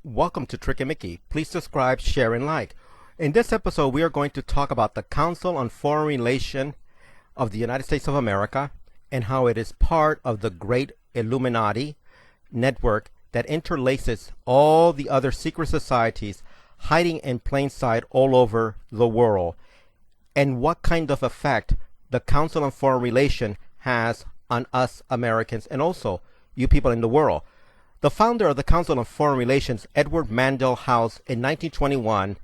Welcome to Trick and Mickey. Please subscribe, share, and like. In this episode, we are going to talk about the Council on Foreign Relations of the United States of America and how it is part of the great Illuminati network that interlaces all the other secret societies hiding in plain sight all over the world, and what kind of effect the Council on Foreign Relations has on us Americans and also you people in the world. The founder of the Council on Foreign Relations, Edward Mandell House, in 1921,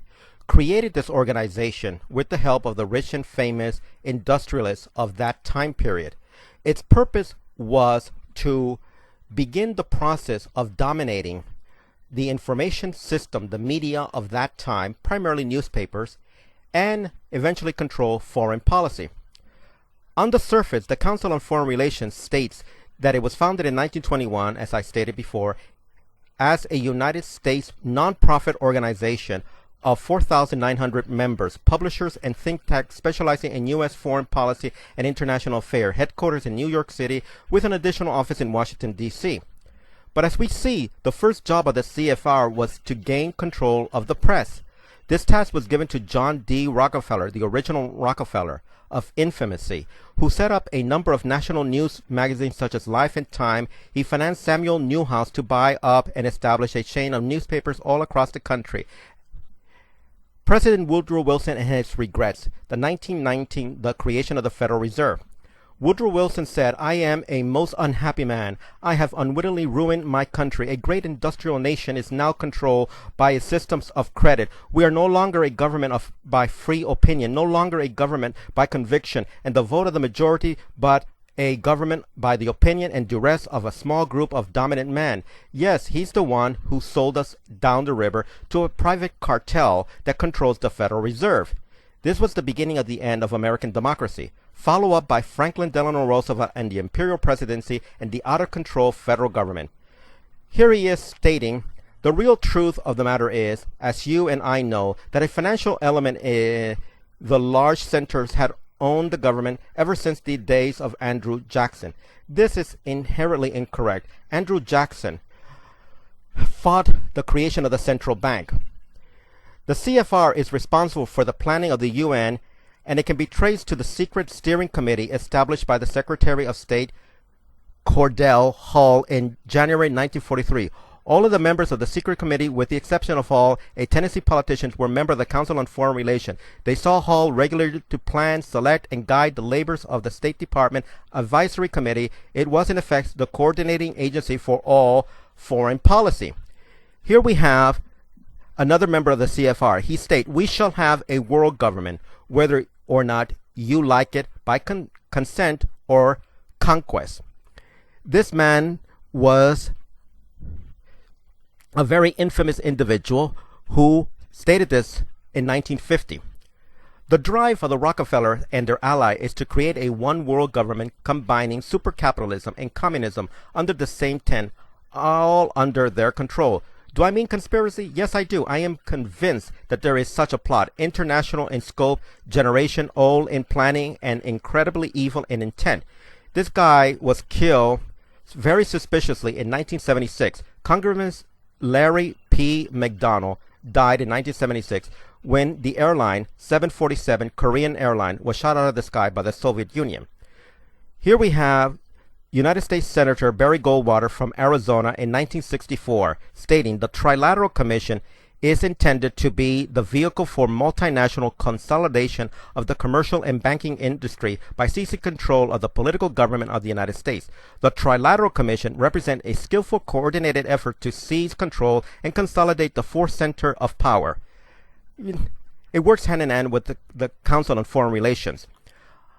created this organization with the help of the rich and famous industrialists of that time period. Its purpose was to begin the process of dominating the information system, the media of that time, primarily newspapers, and eventually control foreign policy. On the surface, the Council on Foreign Relations states that it was founded in 1921, as I stated before, as a United States nonprofit organization of 4,900 members, publishers, and think tanks specializing in U.S. foreign policy and international affairs, headquarters in New York City, with an additional office in Washington, D.C. But as we see, the first job of the C.F.R. was to gain control of the press. This task was given to John D. Rockefeller, the original Rockefeller of infamy, who set up a number of national news magazines such as Life and Time. He financed Samuel Newhouse to buy up and establish a chain of newspapers all across the country. President Woodrow Wilson and his regrets, the 1919, the creation of the Federal Reserve. Woodrow Wilson said, "I am a most unhappy man. I have unwittingly ruined my country. A great industrial nation is now controlled by its systems of credit. We are no longer a government by free opinion, no longer a government by conviction and the vote of the majority, but a government by the opinion and duress of a small group of dominant men. Yes, he's the one who sold us down the river to a private cartel that controls the Federal Reserve." This was the beginning of the end of American democracy, followed up by Franklin Delano Roosevelt and the imperial presidency and the out-of-control federal government. Here he is stating, "The real truth of the matter is, as you and I know, that a financial element in the large centers had owned the government ever since the days of Andrew Jackson. This is inherently incorrect. Andrew Jackson fought the creation of the central bank. The C.F.R. is responsible for the planning of the UN, and it can be traced to the secret steering committee established by the Secretary of State Cordell Hull in January 1943. All of the members of the secret committee, with the exception of Hull, a Tennessee politician, were members of the Council on Foreign Relations. They saw Hull regularly to plan, select, and guide the labors of the State Department Advisory Committee. It was, in effect, the coordinating agency for all foreign policy. Here we have another member of the C.F.R. He states, "We shall have a world government, whether or not you like it, by consent or conquest." This man was a very infamous individual who stated this in 1950. The drive for the Rockefeller and their ally is to create a one world government combining supercapitalism and communism under the same tent, all under their control. Do I mean conspiracy? Yes, I do. I am convinced that there is such a plot, international in scope, generation old in planning, and incredibly evil in intent. This guy was killed very suspiciously in 1976. Congressman Larry P. McDonald died in 1976 when the airline 747 Korean airline was shot out of the sky by the Soviet Union. Here we have United States Senator Barry Goldwater from Arizona in 1964 stating, "The Trilateral Commission is intended to be the vehicle for multinational consolidation of the commercial and banking industry by seizing control of the political government of the United States. The Trilateral Commission represents a skillful, coordinated effort to seize control and consolidate the fourth center of power." It works hand in hand with the Council on Foreign Relations.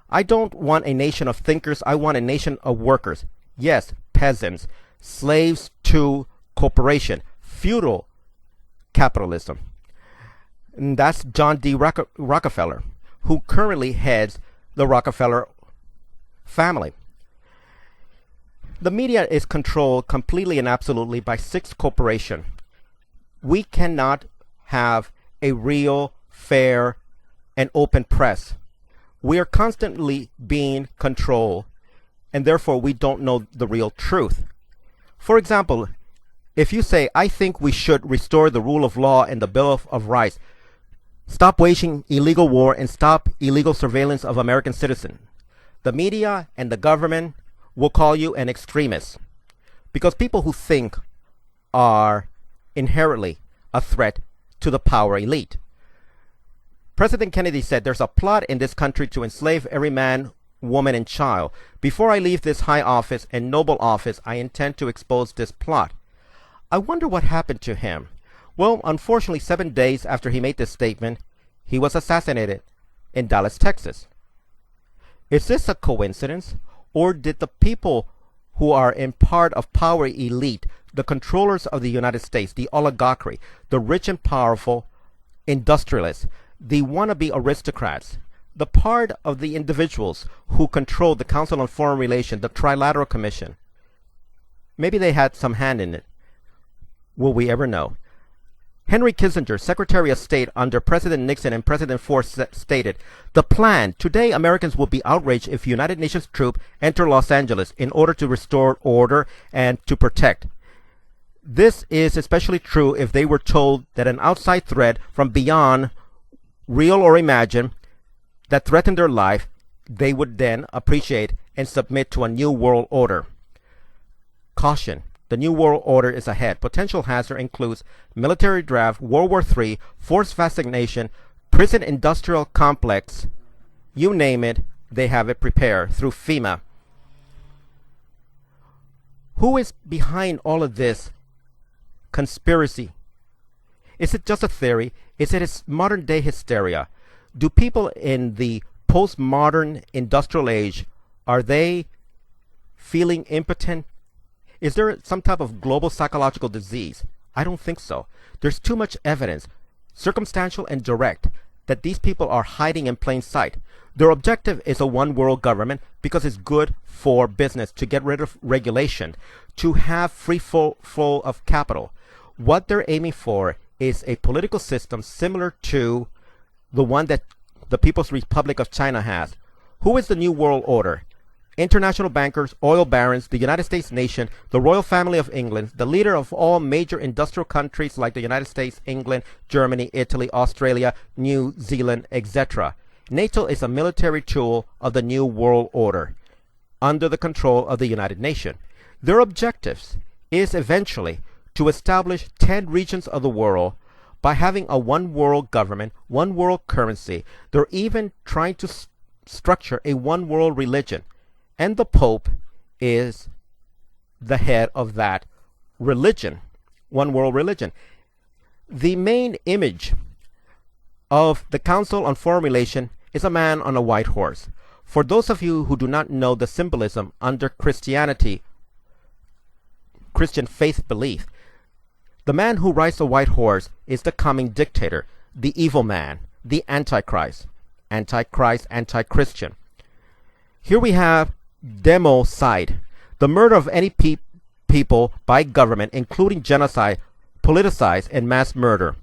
"I don't want a nation of thinkers. I want a nation of workers. Yes, peasants, slaves to corporation, feudal capitalism." And that's John D. Rockefeller, who currently heads the Rockefeller family. The media is controlled completely and absolutely by six corporations. We cannot have a real, fair, and open press. We are constantly being controlled, and therefore we don't know the real truth. For example, If you say, I think we should restore the rule of law and the Bill of Rights, stop waging illegal war and stop illegal surveillance of American citizens, the media and the government will call you an extremist, because people who think are inherently a threat to the power elite. President Kennedy said, there's a plot in this country to enslave every man, woman, and child. Before I leave this high office and noble office, I intend to expose this plot. I wonder what happened to him. Well, unfortunately, 7 days after he made this statement, he was assassinated in Dallas, Texas. Is this a coincidence? Or did the people who are in part of power elite, the controllers of the United States, the oligarchy, the rich and powerful industrialists, the wannabe aristocrats, the part of the individuals who control the Council on Foreign Relations, the Trilateral Commission, maybe they had some hand in it. Will we ever know? Henry Kissinger, Secretary of State under President Nixon and President Ford, stated, the plan, today Americans will be outraged if United Nations troops enter Los Angeles in order to restore order and to protect. This is especially true if they were told that an outside threat from beyond, real or imagined, that threatened their life, they would then appreciate and submit to a new world order. Caution. The New World Order is ahead. Potential hazard includes military draft, World War III, forced vaccination, prison industrial complex. You name it, they have it prepared through FEMA. Who is behind all of this conspiracy? Is it just a theory? Is it modern day hysteria? Do people in the postmodern industrial age, are they feeling impotent? Is there some type of global psychological disease? I don't think so. There's too much evidence, circumstantial and direct, that these people are hiding in plain sight. Their objective is a one world government because it's good for business, to get rid of regulation, to have free flow of capital. What they're aiming for is a political system similar to the one that the People's Republic of China has. Who is the New World Order? International bankers, oil barons, the United States nation, the royal family of England, the leader of all major industrial countries like the United States, England, Germany, Italy, Australia, New Zealand, etc. NATO is a military tool of the New World Order under the control of the United Nations. Their objectives is eventually to establish 10 regions of the world by having a one world government, one world currency. They're even trying to structure a one world religion. And the Pope is the head of that religion, one world religion. The main image of the Council on Foreign Relations is a man on a white horse. For those of you who do not know the symbolism under Christianity, Christian faith belief, the man who rides a white horse is the coming dictator, the evil man, the Antichrist, anti-Christian. Here we have democide, the murder of any people by government, including genocide, politicized, and mass murder.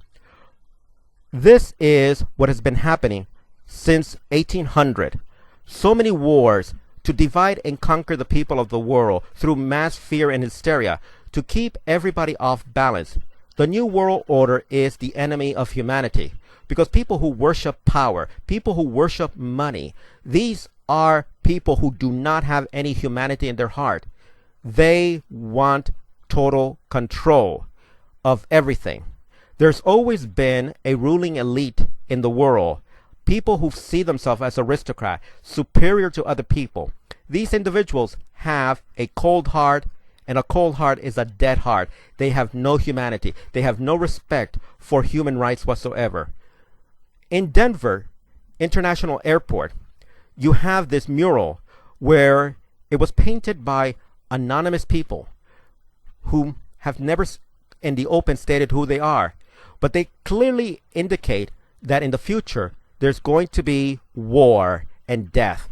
This is what has been happening since 1800. So many wars to divide and conquer the people of the world through mass fear and hysteria, to keep everybody off balance. The New World Order is the enemy of humanity, because people who worship power, people who worship money, these are people who do not have any humanity in their heart. They want total control of everything. There's always been a ruling elite in the world, people who see themselves as aristocrats, superior to other people. These individuals have a cold heart, and a cold heart is a dead heart. They have no humanity. They have no respect for human rights whatsoever. In Denver International Airport, you have this mural where it was painted by anonymous people who have never in the open stated who they are. But they clearly indicate that in the future there's going to be war and death.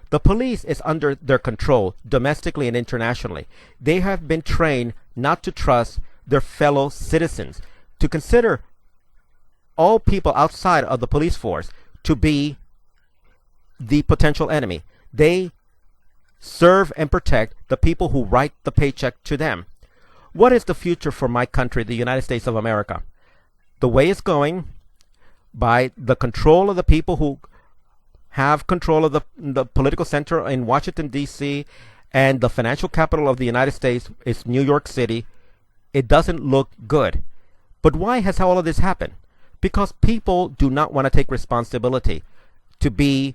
The police is under their control domestically and internationally. They have been trained not to trust their fellow citizens, to consider all people outside of the police force to be the potential enemy. They serve and protect the people who write the paycheck to them. what is the future for my country, the United States of America? The way it's going, by the control of the people who have control of the political center in Washington, D.C., and the financial capital of the United States is New York City, it doesn't look good. But why has all of this happened? Because people do not want to take responsibility to be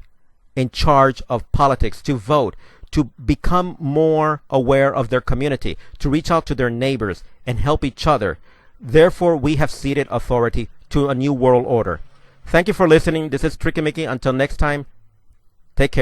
in charge of politics, to vote, to become more aware of their community, to reach out to their neighbors and help each other. Therefore, we have ceded authority to a new world order. Thank you for listening. This is Tricky Mickey. Until next time, take care.